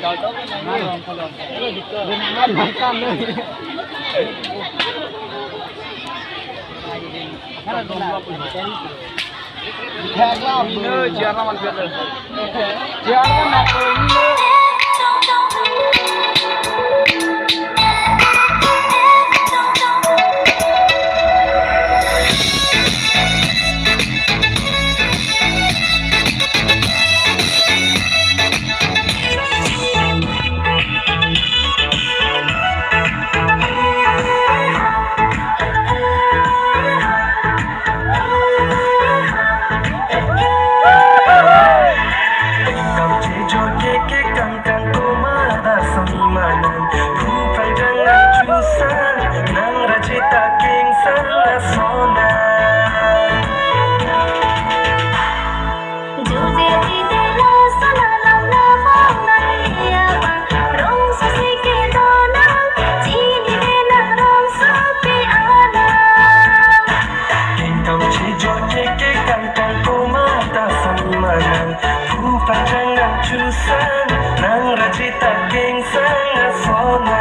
Cocok kan kolong. Benar makan nih. Karena jangan man betul. Jangan nak ini. Nang racita king sang asona.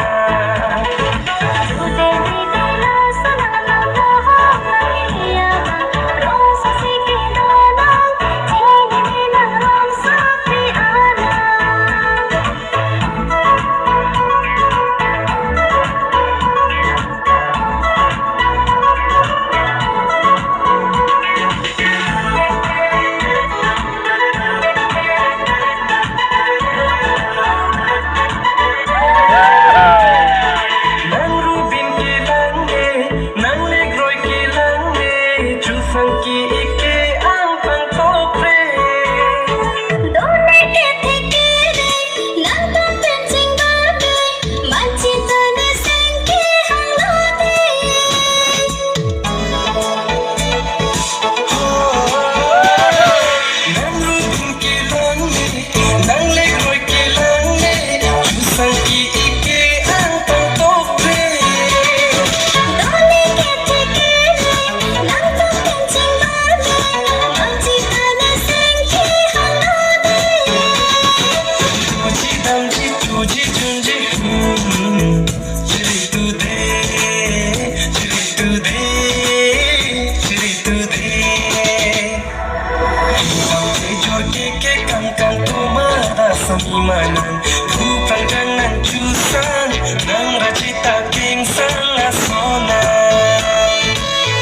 Samimanan bukan dengan jusan nang racita king sang asona.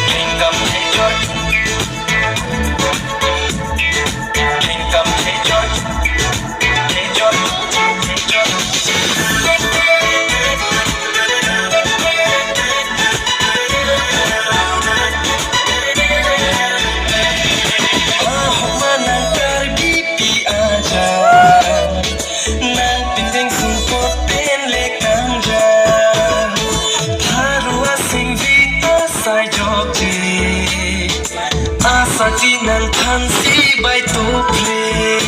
Kingdom George, Kingdom George, Asati nan tansi by to play.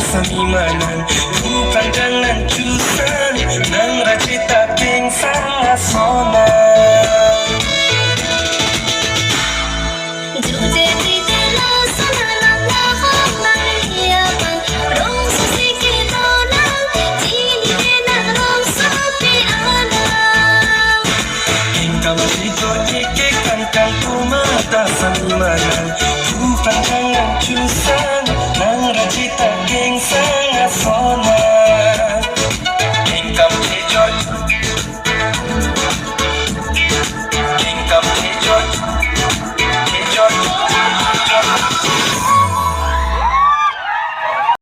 Samimanan bukan dengan jusan nang racita king sang asona. Samimanan bukan dengan jusan nang racita king sang asona.